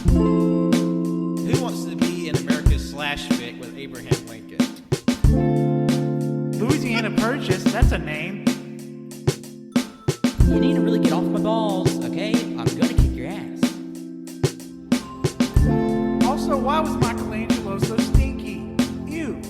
Who wants to be in America's slash fic with Abraham Lincoln? Louisiana Purchase, that's a name. You need to really get off my balls, okay? I'm gonna kick your ass. Also, why was Michelangelo so stinky? Ew.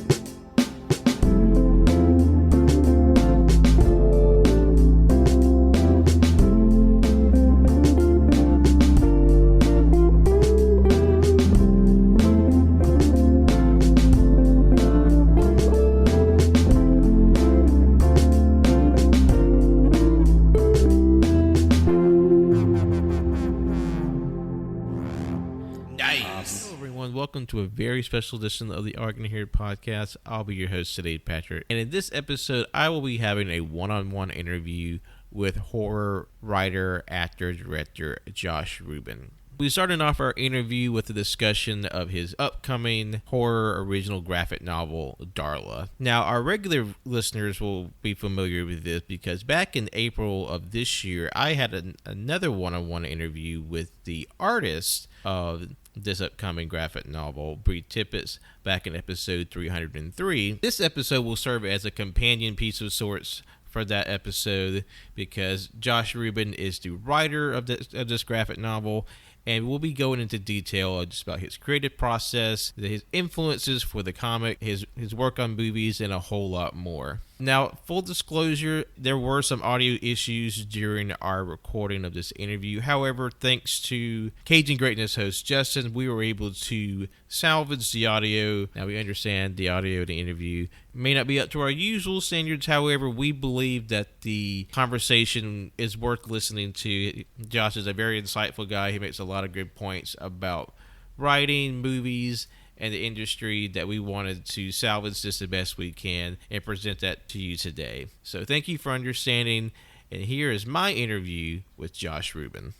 Welcome to a very special edition of the Arguing Here podcast. I'll be your host today, Patrick. And in this episode, I will be having a one-on-one interview with horror writer, actor, director Josh Ruben. We started off our interview with a discussion of his upcoming horror original graphic novel, Darla. Now, our regular listeners will be familiar with this because back in April of this year, I had another one-on-one interview with the artist of this upcoming graphic novel, Bri Tippets, back in episode 303. This episode will serve as a companion piece of sorts for that episode because Josh Ruben is the writer of this graphic novel, and we'll be going into detail just about his creative process, his influences for the comic, his work on movies, and a whole lot more. Now, full disclosure, there were some audio issues during our recording of this interview. However, thanks to Cajun Greatness host Justin, we were able to salvage the audio. Now, we understand the audio of the interview may not be up to our usual standards. However, we believe that the conversation is worth listening to. Josh is a very insightful guy. He makes a lot of good points about writing, movies, and the industry that we wanted to salvage this the best we can and present that to you today. So thank you for understanding, and here is my interview with Josh Ruben.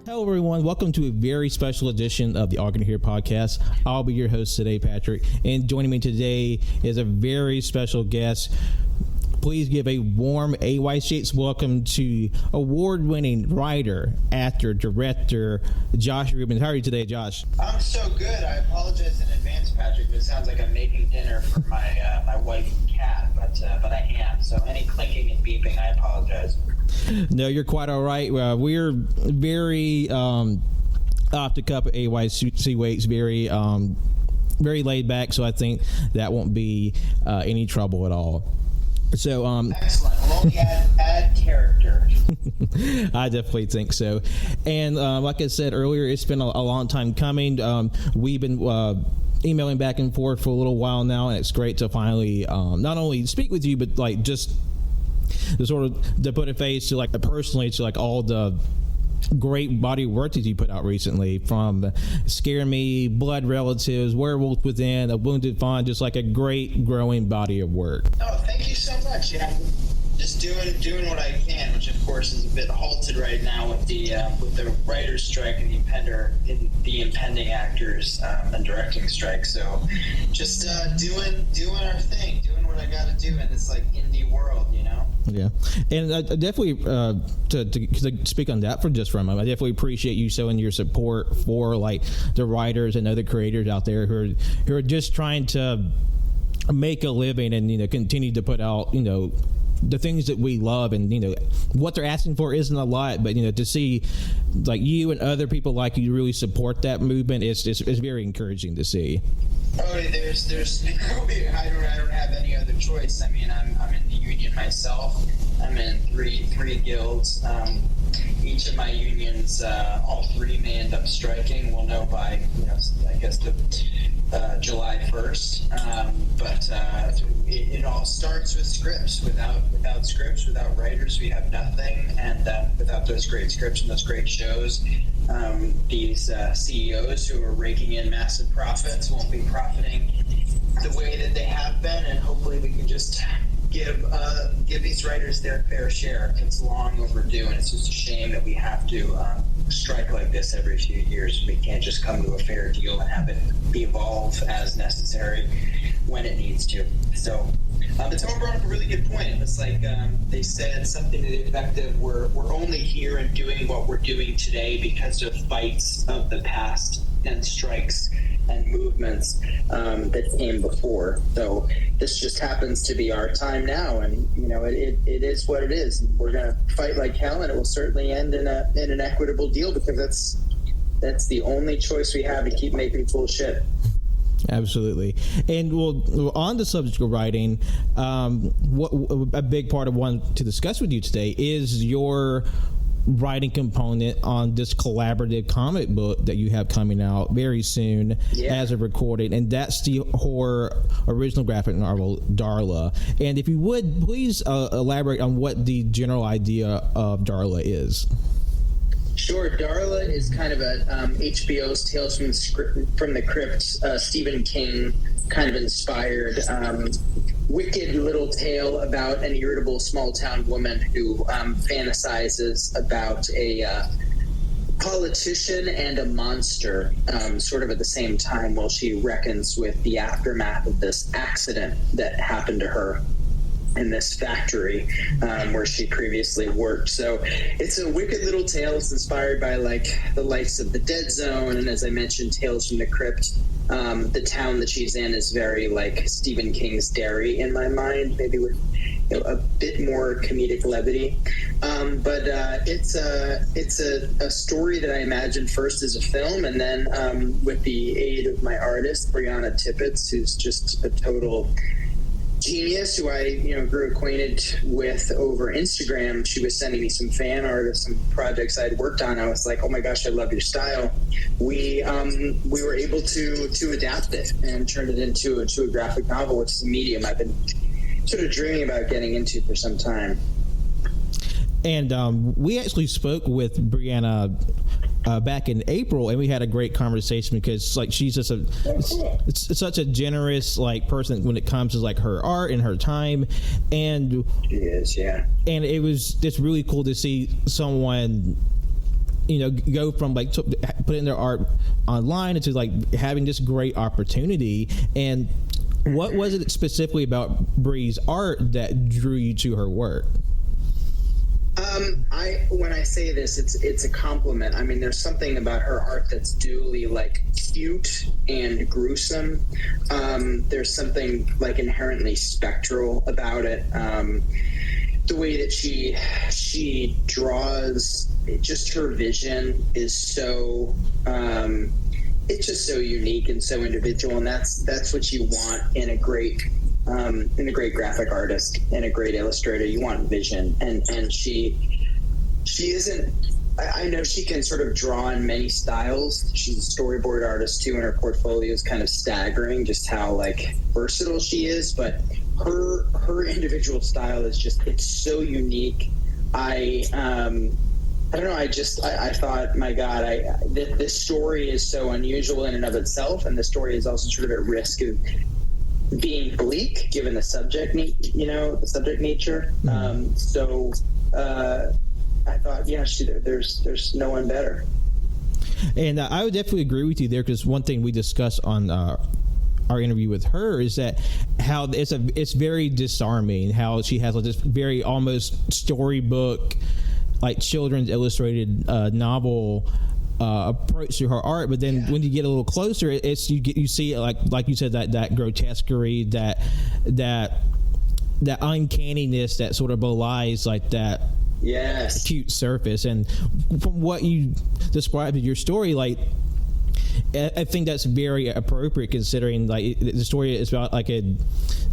Hello, everyone. Welcome to a very special edition of the Arguing Here podcast. I'll be your host today, Patrick, and joining me today is a very special guest. Please give a warm AYCH welcome to award-winning writer, actor, director, Josh Ruben. How are you today, Josh? I'm so good. I apologize in advance, Patrick, but it sounds like I'm making dinner for my my wife and cat, but I am. So any clinking and beeping, I apologize. No, you're quite all right. We're very off the cup at AYCH, very laid back, so I think that won't be any trouble at all. So, excellent. We'll only add character. I definitely think so. And like I said earlier, it's been a long time coming. We've been emailing back and forth for a little while now, and it's great to finally not only speak with you, but like just to sort of to put a face to like personally to like all the great body of work that you put out recently, from Scare Me, Blood Relatives, Werewolf Within, A Wounded Fawn, just like a great growing body of work. Oh, thank you so much. Yeah, just doing what I can, which of course is a bit halted right now with the writers' strike and the impending actors and directing strike. So just doing our thing, doing what I got to do in this like indie world, you know. Yeah, and I definitely to speak on that for just for a moment, I definitely appreciate you showing your support for like the writers and other creators out there who are just trying to make a living and continue to put out the things that we love, and what they're asking for isn't a lot, but to see like you and other people like you really support that movement is very encouraging to see. Oh, there's I don't have any other choice. I mean, I'm in the union myself. I'm in three guilds. Each of my unions, all three may end up striking. We'll know by I guess July 1st. But it all starts with scripts. Without scripts, without writers, we have nothing. And without those great scripts and those great shows, these CEOs who are raking in massive profits won't be profiting the way that they have been. And hopefully we can just give these writers their fair share. It's long overdue, and it's just a shame that we have to strike like this every few years. We can't just come to a fair deal and have it evolve as necessary when it needs to. So But someone brought up a really good point. It's like they said something to the effect of, we're only here and doing what we're doing today because of fights of the past and strikes and movements that came before. So this just happens to be our time now, and it is what it is. We're gonna fight like hell, and it will certainly end in an equitable deal, because that's the only choice we have to keep making full shit. Absolutely. And well, on the subject of writing, what a big part of wanting to discuss with you today is your writing component on this collaborative comic book that you have coming out very soon as a recording, and that's the horror original graphic novel DARLA. And if you would please elaborate on what the general idea of DARLA is. Sure. DARLA is kind of a HBO's Tales from the Crypt, Stephen King kind of inspired wicked little tale about an irritable small town woman who fantasizes about a politician and a monster sort of at the same time, while she reckons with the aftermath of this accident that happened to her in this factory where she previously worked. So it's a wicked little tale. It's inspired by like the likes of the Dead Zone, and as I mentioned, Tales from the Crypt. The town that she's in is very like Stephen King's Derry in my mind, maybe with a bit more comedic levity. But it's a story that I imagined first as a film, and then with the aid of my artist, Bri Tippets, who's just a total genius, who I grew acquainted with over Instagram. She was sending me some fan art of some projects I'd worked on. I was like, oh my gosh, I love your style. We were able to adapt it and turn it into a graphic novel, which is a medium I've been sort of dreaming about getting into for some time. And we actually spoke with Brianna back in April, and we had a great conversation, because like she's just it's such a generous like person when it comes to like her art and her time, and she is, yeah. And it was just really cool to see someone go from like putting their art online into like having this great opportunity. And what was it specifically about Bri's art that drew you to her work? When I say this, it's a compliment. I mean, there's something about her art that's duly like cute and gruesome. There's something like inherently spectral about it. The way that she draws, just her vision is so it's just so unique and so individual, and that's what you want in a great graphic artist and a great illustrator. You want vision, and she isn't. I know she can sort of draw in many styles. She's a storyboard artist too, and her portfolio is kind of staggering just how like versatile she is. But her individual style is it's so unique. I don't know. I thought, my God, this story is so unusual in and of itself, and the story is also sort of at risk of being bleak given the subject nature. So I thought, there's no one better. And I would definitely agree with you there, because one thing we discussed on our interview with her is that how it's very disarming how she has like this very almost storybook, like children's illustrated novel approach to her art, but then when you get a little closer, you see it like you said, that grotesquerie, that uncanniness that sort of belies like that cute surface. And from what you described in your story, like I think that's very appropriate, considering like the story is about like a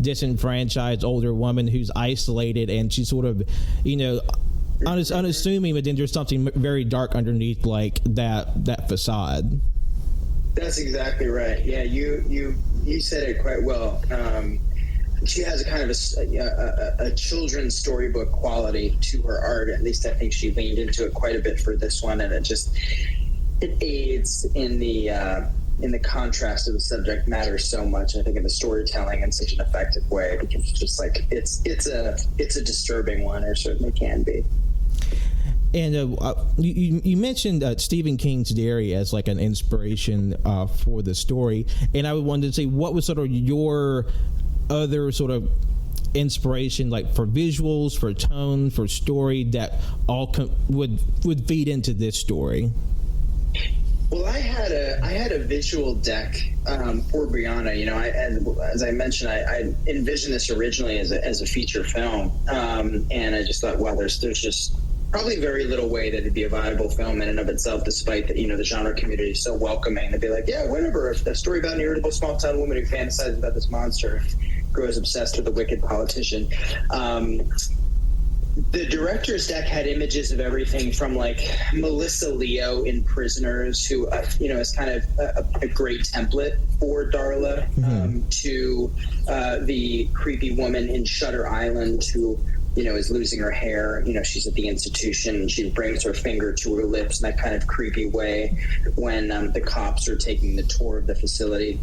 disenfranchised older woman who's isolated, and she's sort of unassuming, but then there's something very dark underneath like that facade. That's exactly right. Yeah, you said it quite well. She has a kind of a children's storybook quality to her art. At least I think she leaned into it quite a bit for this one, and it aids in the contrast of the subject matter so much. I think in the storytelling in such an effective way, because it's just like it's a disturbing one, or certainly can be. And you mentioned Stephen King's Derry as like an inspiration for the story, and I wanted to say, what was sort of your other sort of inspiration, like for visuals, for tone, for story that all would feed into this story? Well, I had a visual deck for Brianna. You know, as I mentioned, I envisioned this originally as a feature film, and I just thought, wow, there's just probably very little way that it'd be a viable film in and of itself, despite that, you know, the genre community is so welcoming. They'd be like, yeah, whatever. If a story about an irritable small town woman who fantasizes about this monster, grows obsessed with a wicked politician. The director's deck had images of everything from like Melissa Leo in Prisoners, who you know, is kind of a great template for Darla, to the creepy woman in Shutter Island who, you know, is losing her hair. You know, she's at the institution and she brings her finger to her lips in that kind of creepy way when the cops are taking the tour of the facility.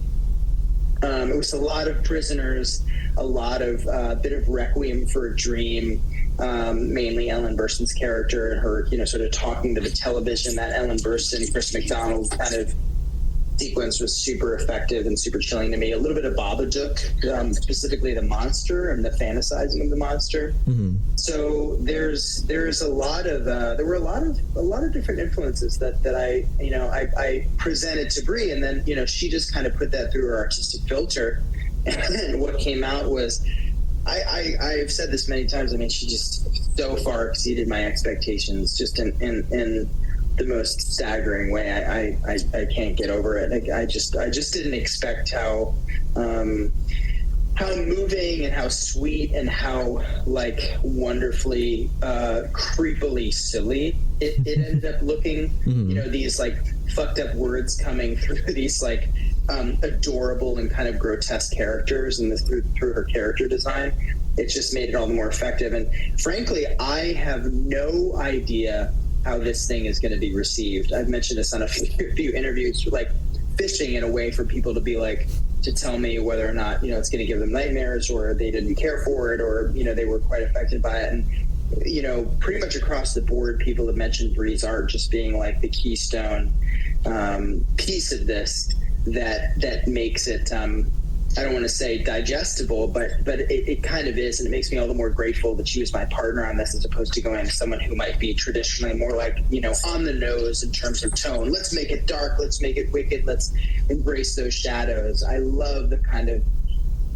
It was a lot of Prisoners, a lot of bit of Requiem for a Dream, mainly Ellen Burstyn's character and her, you know, sort of talking to the television. That Ellen Burstyn, Chris McDonald kind of sequence was super effective and super chilling to me. A little bit of Babadook, specifically the monster and the fantasizing of the monster. So there's a lot of there were a lot of different influences that I presented to Bri, and then, you know, she just kind of put that through her artistic filter, and what came out was, I've said this many times, I mean, she just so far exceeded my expectations, just in the most staggering way. I can't get over it. I just didn't expect how moving and how sweet and how like wonderfully creepily silly it ended up looking. You know, these like fucked up words coming through these like adorable and kind of grotesque characters, and through her character design, it just made it all the more effective. And frankly, I have no idea how this thing is going to be received. I've mentioned this on a few interviews, like fishing in a way for people to be like, to tell me whether or not, you know, it's going to give them nightmares, or they didn't care for it, or, you know, they were quite affected by it. And, you know, pretty much across the board, people have mentioned Bri's art just being like the keystone piece of this that makes it, I don't want to say digestible, but it kind of is, and it makes me all the more grateful that she was my partner on this, as opposed to going to someone who might be traditionally more like, you know, on the nose in terms of tone. Let's make it dark, let's make it wicked, let's embrace those shadows. I love the kind of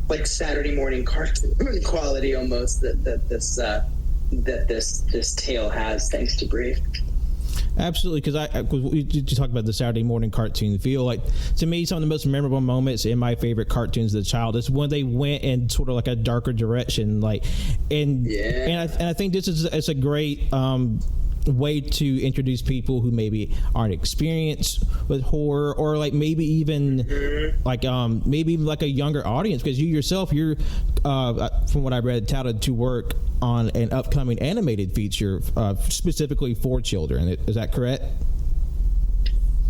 like Saturday morning cartoon quality almost that this tale has, thanks to Bri. Absolutely, because we talked about the Saturday morning cartoon feel. Like, to me, some of the most memorable moments in my favorite cartoons as a child is when they went in sort of like a darker direction. Like, and I think this is a great way to introduce people who maybe aren't experienced with horror, or like maybe even like maybe even like a younger audience, because you yourself, you're from what I read, touted to work on an upcoming animated feature specifically for children. Is that correct?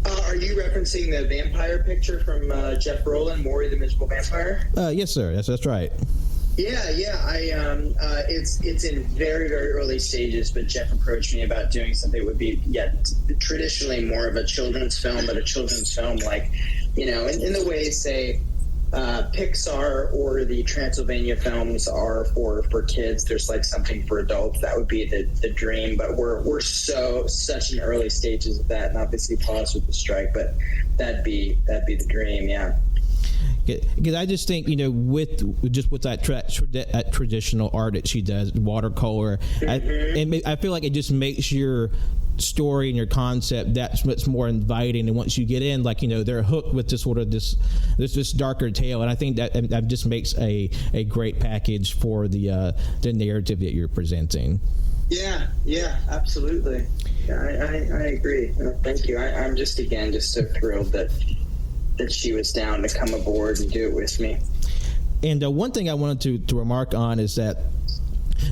Are you referencing the vampire picture from Jeff Brolin, Maury the Miserable Vampire? Yes, sir. That's right. Yeah. It's in very, very early stages, but Jeff approached me about doing something that would be traditionally more of a children's film, but a children's film like, you know, in the way, say, Pixar or the Transylvania films are for kids. There's like something for adults. That would be the dream, but we're such in early stages of that, and obviously paused with the strike, but that'd be the dream. Yeah. Because I just think, you know, with that traditional art that she does, watercolor, I feel like it just makes your story and your concept that much more inviting. And once you get in, like, you know, they're hooked with this sort of this darker tale. And I think that just makes a great package for the narrative that you're presenting. Yeah, absolutely. Yeah, I agree. Thank you. I'm just so thrilled that she was down to come aboard and do it with me. And one thing I wanted to remark on is that,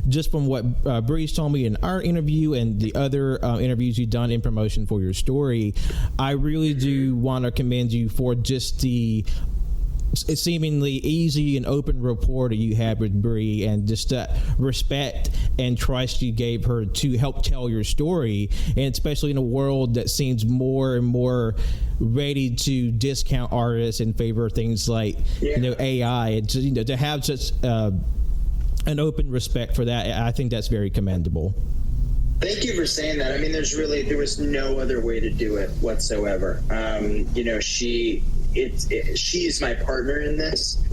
just from what Bri's told me in our interview and the other interviews you've done in promotion for your story, I really do want to commend you for just the seemingly easy and open rapport that you had with Bri, and just that respect and trust you gave her to help tell your story, and especially in a world that seems more and more ready to discount artists in favor of things like you know, AI, and to have such an open respect for that. I think that's very commendable. Thank you for saying that. I mean, there was no other way to do it whatsoever. You know, she is my partner in this.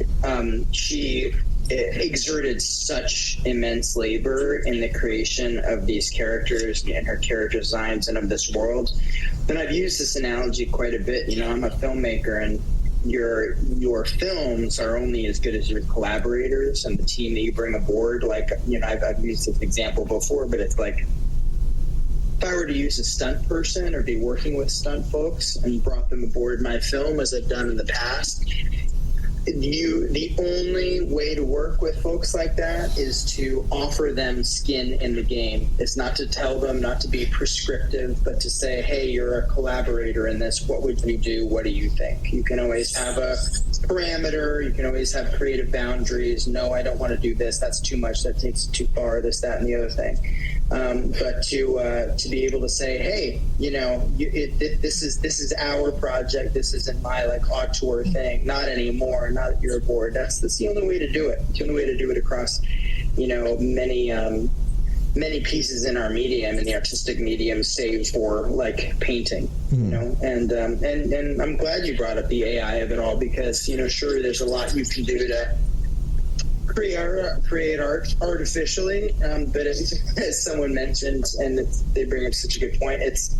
She exerted such immense labor in the creation of these characters and her character designs and of this world. And I've used this analogy quite a bit. You know, I'm a filmmaker, and your films are only as good as your collaborators and the team that you bring aboard. Like, you know, I've used this example before, but it's like, if I were to use a stunt person or be working with stunt folks and brought them aboard my film, as I've done in the past, the only way to work with folks like that is to offer them skin in the game. It's not to tell them, not to be prescriptive, but to say, hey, you're a collaborator in this. What would you do? What do you think? You can always have a parameter. You can always have creative boundaries. No, I don't want to do this. That's too much. That takes it too far. This, that, and the other thing. But to be able to say, hey, you know, this is our project. This isn't my like auteur thing. Not anymore. Not that you're aboard. That's the only way to do it. It's the only way to do it across, you know, many pieces in our medium, in the artistic medium, save for like painting. You know, and I'm glad you brought up the AI of it all, because, you know, sure, there's a lot you can do to create art artificially, but as someone mentioned, and they bring up such a good point, it's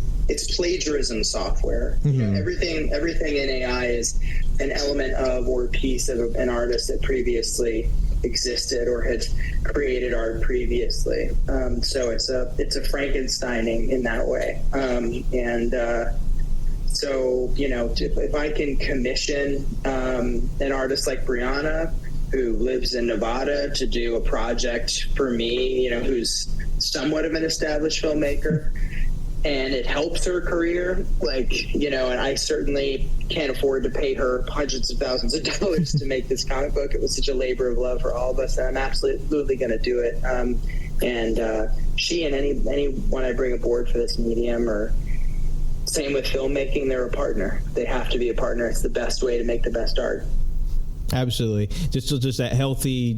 plagiarism software. You know, everything in AI is an element of or a piece of an artist that previously existed or had created art previously. So it's a Frankensteining in that way. So, you know, if I can commission an artist like Brianna, who lives in Nevada, to do a project for me, you know, who's somewhat of an established filmmaker, and it helps her career, like, you know, and I certainly can't afford to pay her hundreds of thousands of dollars to make this comic book. It was such a labor of love for all of us, and I'm absolutely going to do it. And she and anyone I bring aboard for this medium, or same with filmmaking, they're a partner. They have to be a partner. It's the best way to make the best art. Absolutely, just that healthy,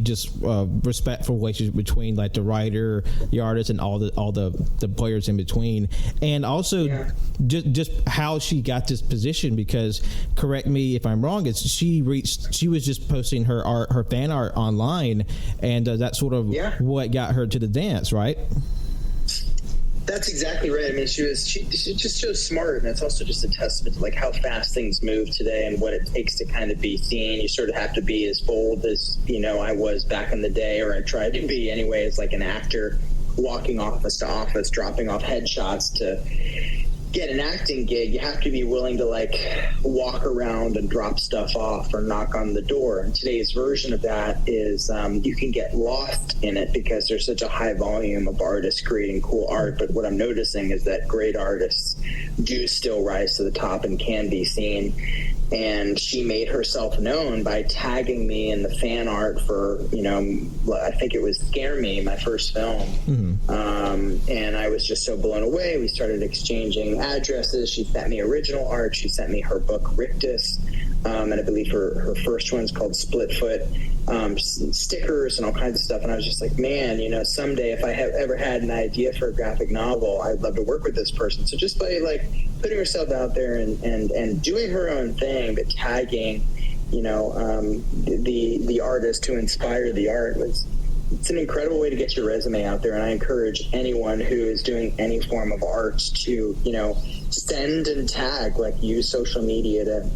respectful relationship between like the writer, the artist, and all the players in between, and also just how she got this position. Because, correct me if I'm wrong, she was just posting her art, her fan art online, and that's sort of what got her to the dance, right? That's exactly right. I mean, she's just so smart, and it's also just a testament to like how fast things move today and what it takes to kind of be seen. You sort of have to be as bold as, you know, I was back in the day, or I tried to be anyway, as like an actor walking office to office, dropping off headshots to get an acting gig. You have to be willing to like walk around and drop stuff off or knock on the door. And today's version of that is you can get lost in it because there's such a high volume of artists creating cool art. But what I'm noticing is that great artists do still rise to the top and can be seen. And she made herself known by tagging me in the fan art for, you know, I think it was Scare Me, my first film. And I was just so blown away. We started exchanging addresses. She sent me original art. She sent me her book, Rictus. And I believe her first one's called Splitfoot. Stickers and all kinds of stuff. And I was just like, man, you know, someday if I have ever had an idea for a graphic novel, I'd love to work with this person. So just by like putting herself out there and doing her own thing, but tagging, you know, the artist to inspire the art, it's an incredible way to get your resume out there. And I encourage anyone who is doing any form of art to, you know, send and tag, like use social media to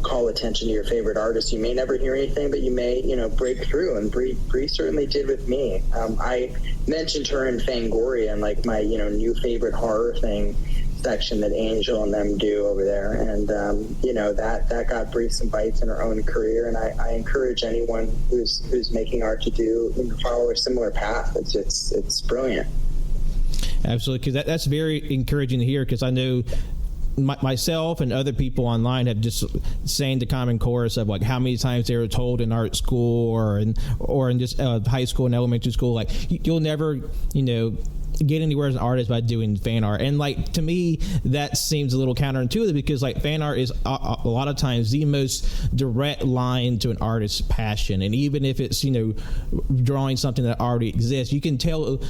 call attention to your favorite artist. You may never hear anything, but you may, you know, break through. And Bri certainly did with me. I mentioned her in Fangoria and like my, you know, new favorite horror thing section that Angel and them do over there. And, you know, that got Bri some bites in her own career. And I encourage anyone who's making art to do, you know, follow a similar path. It's brilliant. Absolutely. Because that's very encouraging to hear, because I know myself and other people online have just saying the common chorus of like how many times they were told in art school or in just high school and elementary school, like you'll never, you know, get anywhere as an artist by doing fan art. And like, to me, that seems a little counterintuitive, because like fan art is a lot of times the most direct line to an artist's passion. And even if it's, you know, drawing something that already exists, you can tell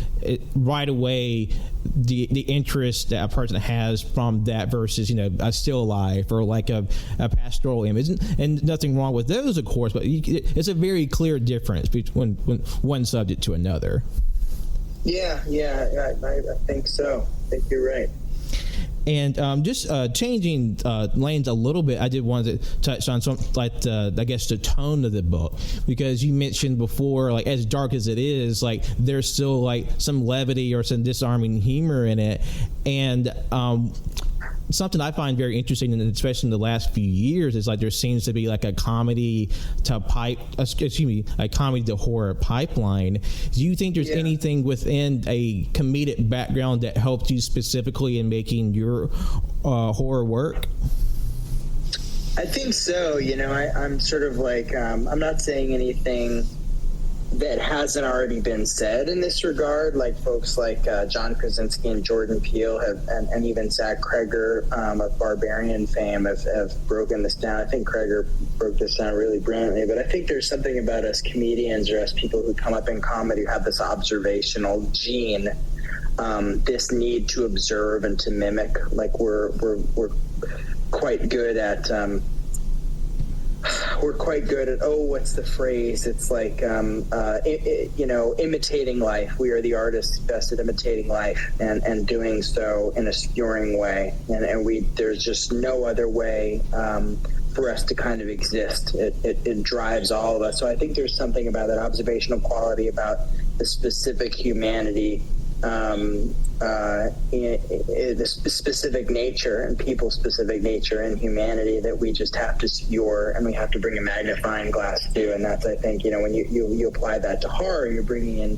right away the interest that a person has from that versus, you know, a still life or like a pastoral image. And nothing wrong with those, of course, but it's a very clear difference between one subject to another. Yeah, I think so. I think you're right. And just changing lanes a little bit, I did want to touch on some, like I guess the tone of the book, because you mentioned before, like as dark as it is, like there's still like some levity or some disarming humor in it, and something I find very interesting, and especially in the last few years, is like there seems to be like a comedy to comedy to horror pipeline. Do you think there's anything within a comedic background that helped you specifically in making your horror work? I think so. You know, I'm sort of like, I'm not saying anything that hasn't already been said in this regard. Like folks like John Krasinski and Jordan Peele and even Zach Kreger of Barbarian fame have broken this down. I think Kreger broke this down really brilliantly, but I think there's something about us comedians or us people who come up in comedy who have this observational gene, this need to observe and to mimic. Like we're quite good at what's the phrase? It's like, imitating life. We are the artists best at imitating life and doing so in a skewering way. And there's just no other way for us to kind of exist. It drives all of us. So I think there's something about that observational quality, about the specific humanity, the specific nature and people's specific nature and humanity that we just have to skewer, and we have to bring a magnifying glass to. And that's, I think, you know, when you apply that to horror, you're bringing in,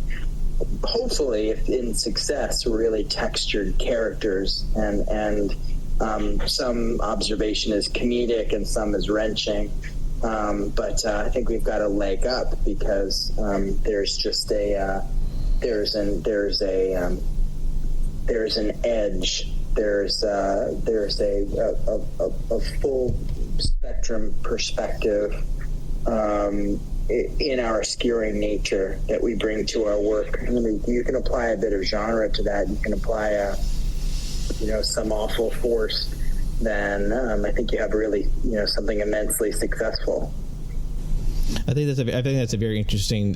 hopefully, if in success, really textured characters, and some observation is comedic and some is wrenching. But I think we've got a leg up because there's just there's an edge. There's a full spectrum perspective in our skewering nature that we bring to our work. I mean, you can apply a bit of genre to that. You can apply some awful force. Then I think you have really something immensely successful. I think that's a very interesting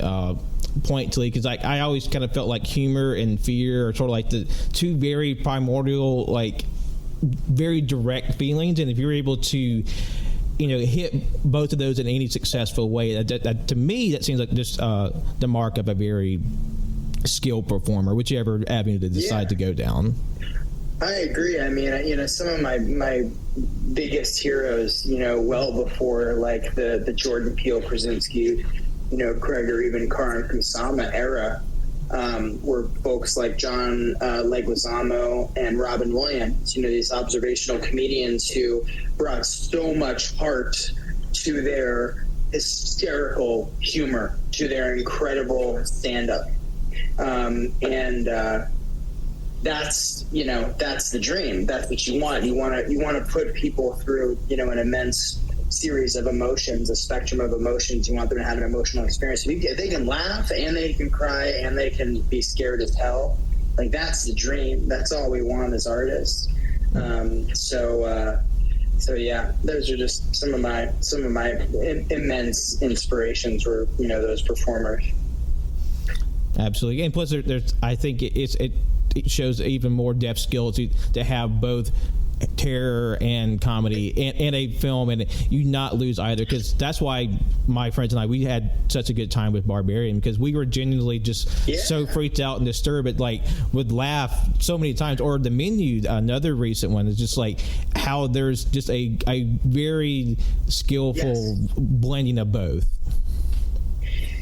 point to me, because I always kind of felt like humor and fear are sort of like the two very primordial, like very direct feelings, and if you're able to hit both of those in any successful way, that to me that seems like just the mark of a very skilled performer, whichever avenue they decide to go down. I agree. I mean, some of my biggest heroes, well before like the Jordan Peele, Krasinski, Kreger, even Karin Kusama era, were folks like John Leguizamo and Robin Williams. These observational comedians who brought so much heart to their hysterical humor, to their incredible stand-up, and that's the dream. That's what you want. You want to put people through an immense series of emotions, a spectrum of emotions. You want them to have an emotional experience. If they can laugh and they can cry and they can be scared as hell, like that's the dream. That's all we want as artists. So yeah, those are just some of my immense inspirations were those performers. Absolutely, and plus there's I think it shows even more depth skill to have both terror and comedy in a film, and you not lose either, because that's why my friends and we had such a good time with Barbarian, because we were genuinely just so freaked out and disturbed, but like would laugh so many times. Or The Menu, another recent one, is just like how there's just a very skillful blending of both.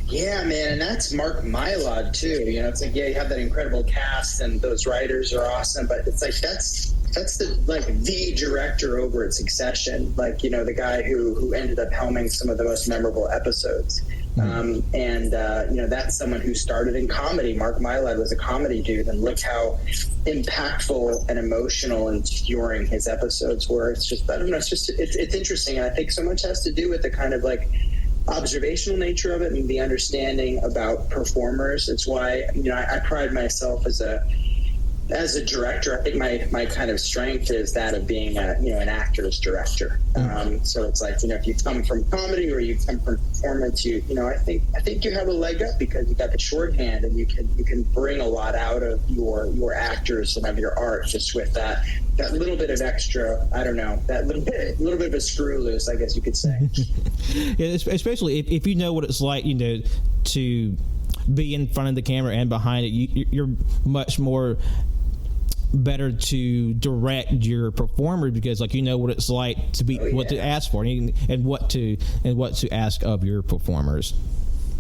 Yeah, man, and that's Mark Mylod too. It's like, you have that incredible cast and those writers are awesome, but it's like that's the director over at Succession, like the guy who ended up helming some of the most memorable episodes. That's someone who started in comedy. Mark Mylod was a comedy dude, and look how impactful and emotional and enduring his episodes were. It's just, I don't know, it's interesting, and I think so much has to do with the kind of like observational nature of it and the understanding about performers. It's why, I pride myself as a director. I think my kind of strength is that of being an actor's director. So it's like, if you come from comedy or you come from performance, I think you have a leg up because you got the shorthand, and you can bring a lot out of your actors and of your art just with that little bit of extra, I don't know, that little bit of a screw loose, I guess you could say. Yeah, especially if you know what it's like, to be in front of the camera and behind it, you're much more better to direct your performer because what it's like to be what to ask for and what to ask of your performers.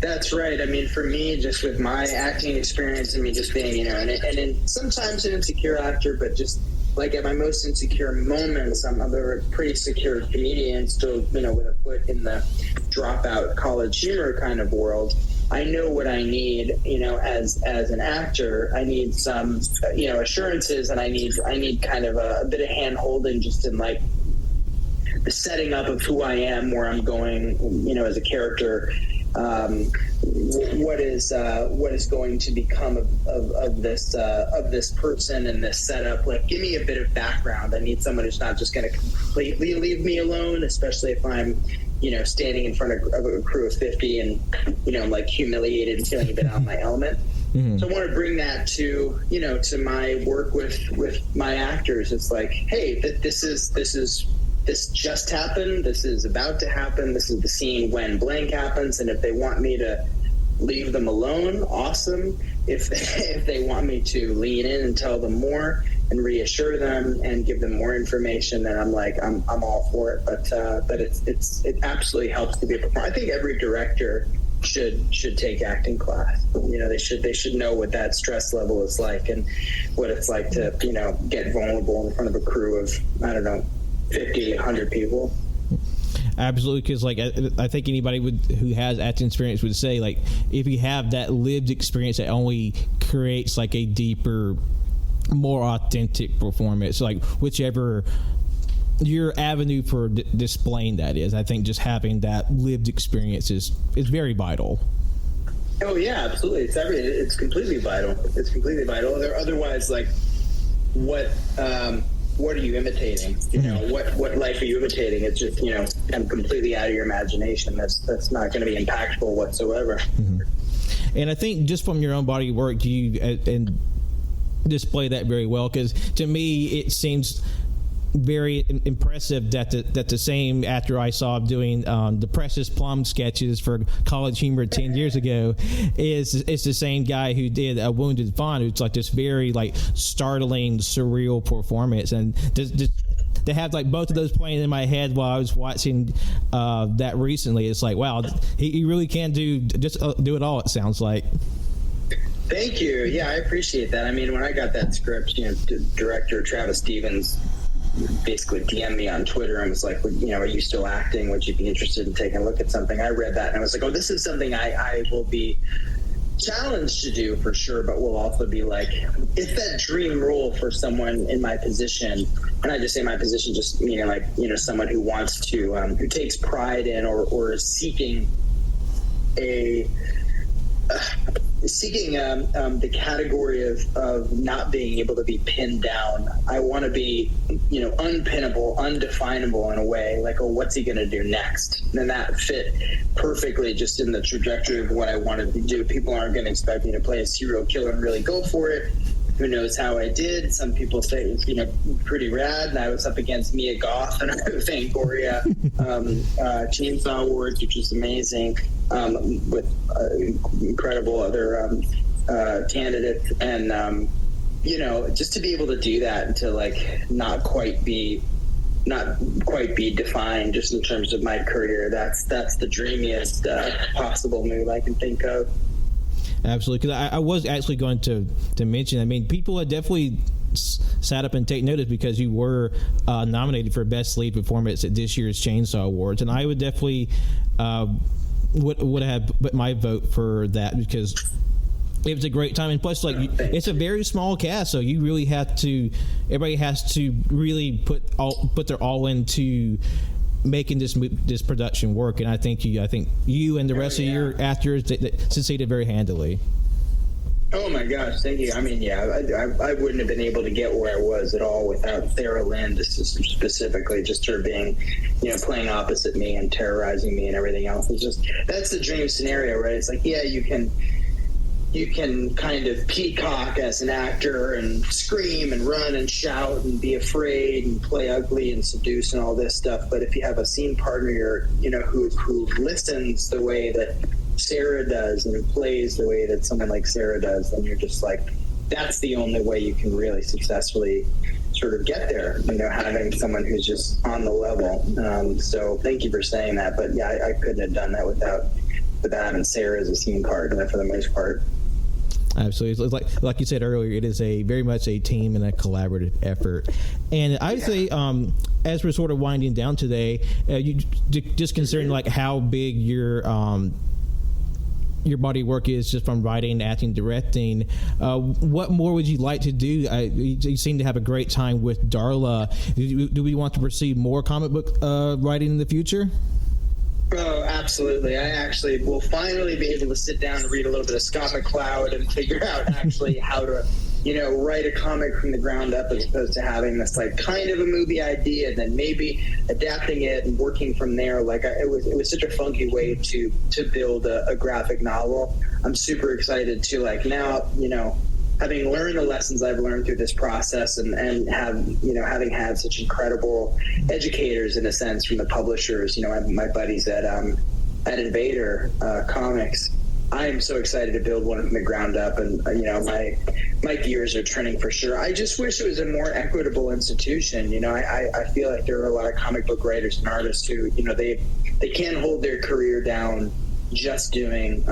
That's right. I mean, for me, just with my acting experience and me just being, and sometimes an insecure actor, but just like at my most insecure moments, I'm a pretty secure comedian, still, with a foot in the dropout college humor kind of world. I know what I need, as an actor. I need some, assurances, and I need kind of a bit of hand holding just in like the setting up of who I am, where I'm going, as a character. What is going to become of this person and this setup? Like, give me a bit of background. I need someone who's not just going to completely leave me alone, especially if I'm, standing in front of a crew of 50 and, like humiliated and feeling a bit out of my element. Mm-hmm. So I want to bring that to, to my work with my actors. It's like, hey, this just happened. This is about to happen. This is the scene when blank happens. And if they want me to leave them alone, awesome. If they want me to lean in and tell them more and reassure them and give them more information, then I'm all for it. But it absolutely helps to be a performer. I think every director should take acting class. They should know what that stress level is like and what it's like to get vulnerable in front of a crew of 50, 100 people. Absolutely, because I think anybody who has acting experience would say if you have that lived experience, that only creates a deeper, more authentic performance. Whichever your avenue for displaying that is, I think just having that lived experience is very vital. Oh yeah, absolutely. It's completely vital. It's completely vital. Otherwise, what are you imitating? What life are you imitating? It's just, kind of completely out of your imagination. That's not going to be impactful whatsoever. Mm-hmm. And I think just from your own body of work, you and display that very well, because to me it seems very impressive that the same actor I saw doing the Precious Plum sketches for College Humor 10 years ago is the same guy who did A Wounded Fawn, who's this very startling, surreal performance. And to have both of those playing in my head while I was watching that recently, it's wow, he really can do it all, it sounds like. Thank you. Yeah, I appreciate that. I mean, when I got that script, director Travis Stevens basically DM'd me on Twitter and was like, are you still acting? Would you be interested in taking a look at something? I read that and I was like, oh, this is something I will be challenged to do for sure, but will also be it's that dream role for someone in my position. And I just say my position, just meaning someone who wants to, who takes pride in or is seeking the category of not being able to be pinned down. I want to be, unpinnable, undefinable in a way, what's he going to do next? And that fit perfectly just in the trajectory of what I wanted to do. People aren't going to expect me to play a serial killer and really go for it. Who knows how I did? Some people say it's, pretty rad. And I was up against Mia Goth and Fangoria Chainsaw Awards, which was amazing, with incredible other candidates. And, just to be able to do that and to not quite be defined just in terms of my career, that's the dreamiest possible move I can think of. Absolutely, because I was actually going to mention, I mean, people have definitely sat up and take notice because you were nominated for Best Lead Performance at this year's Chainsaw Awards, and I would definitely would have put my vote for that, because it was a great time, and plus, like, it's a very small cast, so you really have to. Everybody has to really put their all into making this production work, and I think you and the rest of your actors succeeded very handily. Oh my gosh, thank you. I mean, yeah, I wouldn't have been able to get where I was at all without Sarah Lynn, specifically, just her being, playing opposite me and terrorizing me and everything else. It's just, that's the dream scenario, right? It's like, yeah, you can kind of peacock as an actor and scream and run and shout and be afraid and play ugly and seduce and all this stuff. But if you have a scene partner, who listens the way that Sarah does and plays the way that someone like Sarah does, then you're just like, that's the only way you can really successfully sort of get there, having someone who's just on the level. So thank you for saying that. But yeah, I couldn't have done that without having Sarah as a scene partner for the most part. Absolutely. It's like you said earlier, it is very much a team and a collaborative effort. And I would say, as we're sort of winding down today, you just considering like how big your body work is, just from writing, acting, directing, what more would you like to do? You seem to have a great time with Darla. Do we want to pursue more comic book writing in the future? Oh, absolutely. I actually will finally be able to sit down and read a little bit of Scott McCloud and figure out actually how to, write a comic from the ground up, as opposed to having this like kind of a movie idea and then maybe adapting it and working from there. Like it was such a funky way to build a graphic novel. I'm super excited to now, having learned the lessons I've learned through this process and having had such incredible educators in a sense from the publishers, my buddies at Invader Comics. I am so excited to build one from the ground up, and my gears are turning for sure. I just wish it was a more equitable institution. I feel like there are a lot of comic book writers and artists who, they can't hold their career down just doing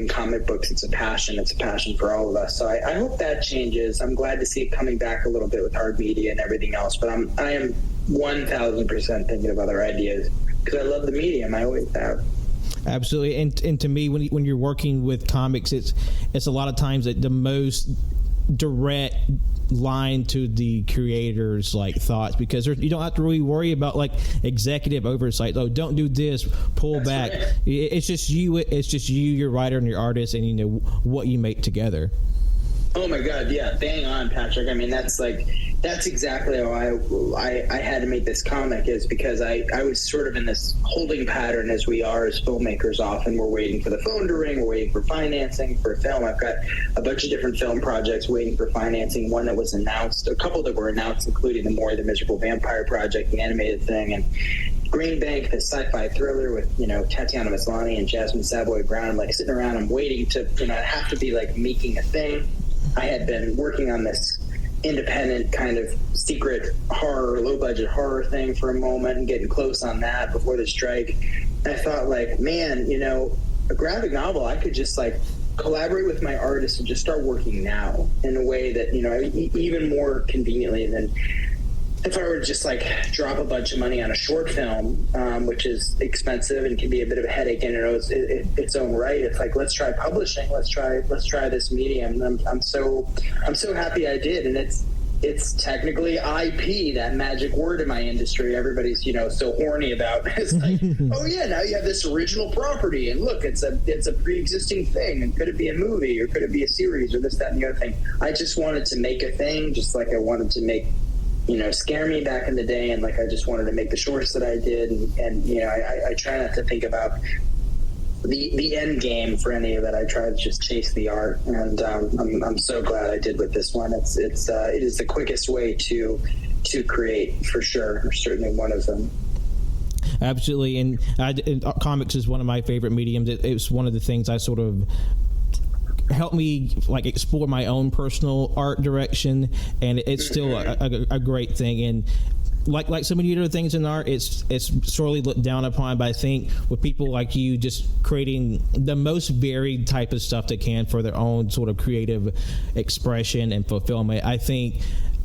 comic books. It's a passion for all of us. So I hope that changes. I'm glad to see it coming back a little bit with hard media and everything else, but I am 1,000% thinking of other ideas because I love the medium. I always have. Absolutely. And to me, when you're working with comics, it's a lot of times the most direct line to the creators' thoughts, because you don't have to really worry about executive oversight. Oh, don't do this, pull back. Right. It's just you, your writer and your artist, and what you make together. Oh my God, yeah, bang on, Patrick. I mean, that's exactly how I had to make this comic, is because I was sort of in this holding pattern, as we are as filmmakers. Often we're waiting for the phone to ring, we're waiting for financing for a film. I've got a bunch of different film projects waiting for financing. One that was announced, a couple that were announced, including the Maury the Miserable Vampire Project, the animated thing, and Green Bank, the sci-fi thriller with Tatiana Maslany and Jasmine Savoy Brown. I'm sitting around, I'm waiting to have to be making a thing. I had been working on this independent kind of secret horror, low-budget horror thing for a moment and getting close on that before the strike. And I thought, man, a graphic novel, I could just, collaborate with my artists and just start working now in a way that, even more conveniently than if I were to just drop a bunch of money on a short film, which is expensive and can be a bit of a headache in its own right. It's let's try publishing. Let's try this medium. I'm so happy I did, and it's technically IP, that magic word in my industry. Everybody's so horny about. It's oh yeah, now you have this original property, and look, it's a pre-existing thing, and could it be a movie or could it be a series or this, that, and the other thing? I just wanted to make a thing, just like I wanted to make. Scare Me back in the day, and I just wanted to make the shorts that I did, and I try not to think about the end game for any of it. I try to just chase the art, and I'm so glad I did with this one. It is the quickest way to create, for sure, or certainly one of them. Absolutely, and comics is one of my favorite mediums. It's one of the things I sort of help me explore my own personal art direction, and it's still a great thing. And like so many other things in art, it's sorely looked down upon, but I think with people like you just creating the most varied type of stuff they can for their own sort of creative expression and fulfillment, I think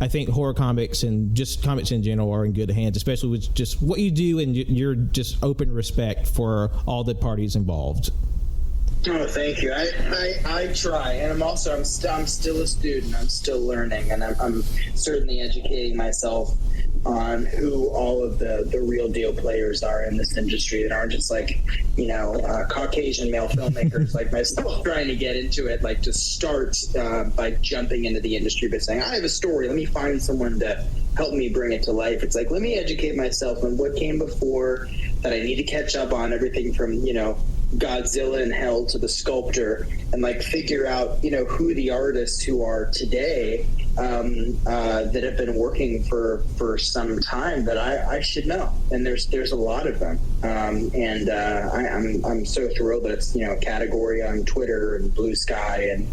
I think horror comics and just comics in general are in good hands, especially with just what you do and your just open respect for all the parties involved. Oh, thank you. I try, and I'm still a student. I'm still learning, and I'm certainly educating myself on who all of the real deal players are in this industry that aren't just like, Caucasian male filmmakers like myself trying to get into it, like to start by jumping into the industry by saying, I have a story, let me find someone to help me bring it to life. It's like, let me educate myself on what came before that I need to catch up on, everything from, Godzilla and Hell to the Sculptor, and like figure out, who the artists who are today that have been working for some time that I should know. And there's a lot of them. And I'm so thrilled that it's, a category on Twitter and Blue Sky and,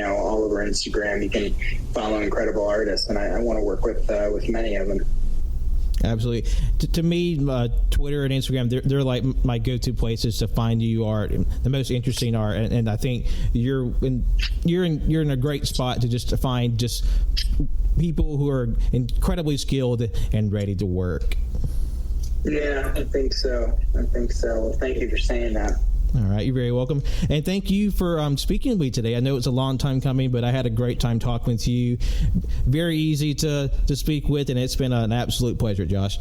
all over Instagram. You can follow incredible artists, and I want to work with many of them. Absolutely. To me, Twitter and Instagram, they're like my go-to places to find new art, the most interesting art, and I think you're in a great spot to find just people who are incredibly skilled and ready to work. Yeah, I think so. Well, thank you for saying that. All right, you're very welcome. And thank you for speaking with me today. I know it's a long time coming, but I had a great time talking with you. Very easy to speak with, and it's been an absolute pleasure, Josh.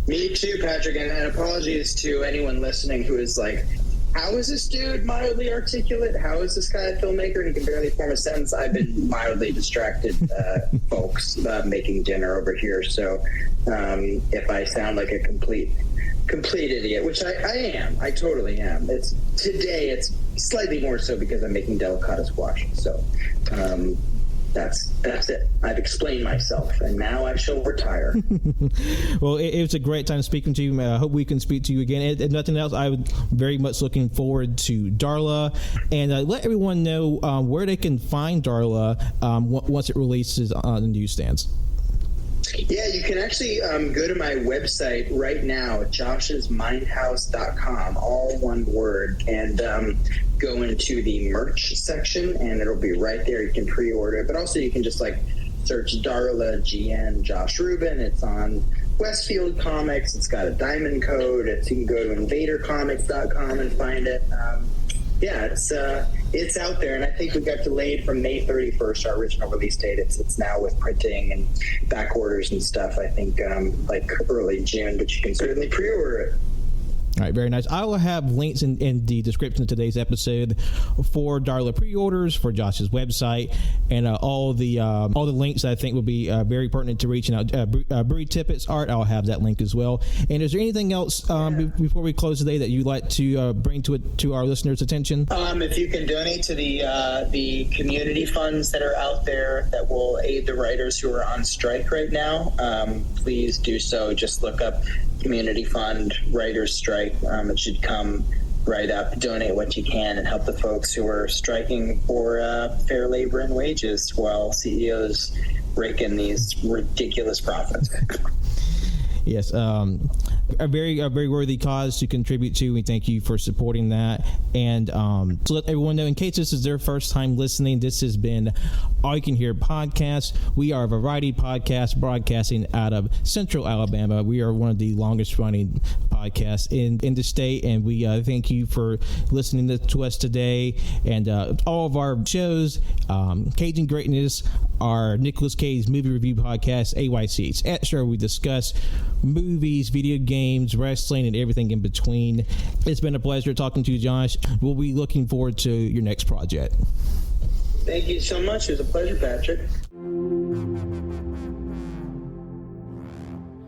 Me too, Patrick, and apologies to anyone listening who is like, how is this dude mildly articulate? How is this guy a filmmaker and he can barely form a sentence? I've been mildly distracted, folks, making dinner over here. So if I sound like a complete idiot, which I am. I totally am. Today it's slightly more so because I'm making delicata squash. So that's it. I've explained myself, and now I shall retire. Well, it was a great time speaking to you. I hope we can speak to you again. And nothing else, I was very much looking forward to Darla, and let everyone know where they can find Darla once it releases on the newsstands. Yeah, you can actually go to my website right now, joshsmindhouse.com, all one word, and go into the merch section, and it'll be right there. You can pre-order it, but also you can just search Darla GN Josh Ruben. It's on Westfield Comics. It's got a diamond code. You can go to invadercomics.com and find it. It's out there, and I think we got delayed from May 31st, our original release date. It's now with printing and back orders and stuff. I think early June, but you can certainly pre-order it. All right, very nice. I will have links in the description of today's episode for Darla pre-orders, for Josh's website, and all the links that I think will be very pertinent to reaching out. Bri Tippets art, I'll have that link as well. And is there anything else before we close today that you'd like to bring to our listeners' attention? If you can donate to the community funds that are out there that will aid the writers who are on strike right now, please do so. Just look up Community Fund Writers Strike. It should come right up. Donate what you can and help the folks who are striking for fair labor and wages while CEOs rake in these ridiculous profits. Yes, a very worthy cause to contribute to. We thank you for supporting that. And to let everyone know, in case this is their first time listening, this has been All You Can Hear podcast. We are a variety podcast broadcasting out of Central Alabama. We are one of the longest running podcasts in the state, and we thank you for listening to us today. And all of our shows, Cajun Greatness, our Nicolas Cage movie review podcast, AYCH Xtra, we discuss movies, video games, wrestling, and everything in between. It's been a pleasure talking to you, Josh. We'll be looking forward to your next project. Thank you so much. It was a pleasure, Patrick.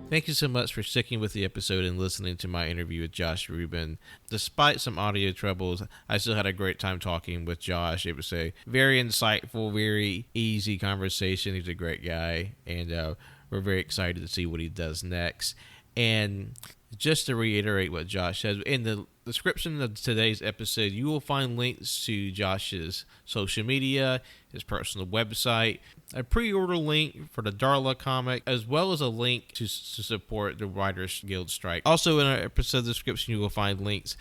Thank you so much for sticking with the episode and listening to my interview with Josh Ruben. Despite some audio troubles, I still had a great time talking with Josh. It was a very insightful, very easy conversation. He's a great guy, and we're very excited to see what he does next. And just to reiterate what Josh says, in the description of today's episode, you will find links to Josh's social media, his personal website, a pre-order link for the Darla comic, as well as a link to support the Writers Guild strike. Also in our episode description, you will find links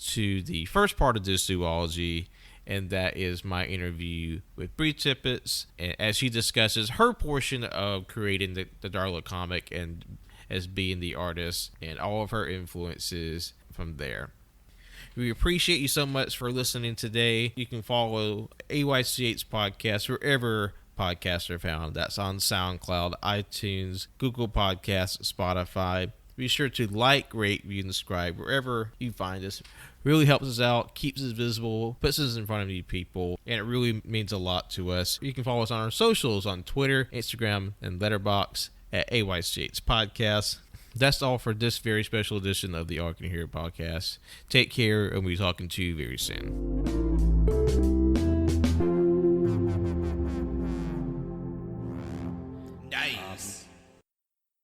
to the first part of this duology and that is my interview with Bri Tippets, as she discusses her portion of creating the Darla comic and as being the artist and all of her influences from there. We appreciate you so much for listening today. You can follow AYCH Podcast wherever podcasts are found. That's on SoundCloud, iTunes, Google Podcasts, Spotify. Be sure to like, rate, review, and subscribe wherever you find us. Really helps us out, keeps us visible, puts us in front of you people, and it really means a lot to us. You can follow us on our socials on Twitter, Instagram, and Letterboxd at AYCH Podcast. That's all for this very special edition of the All You Can Hear podcast. Take care, and we'll be talking to you very soon.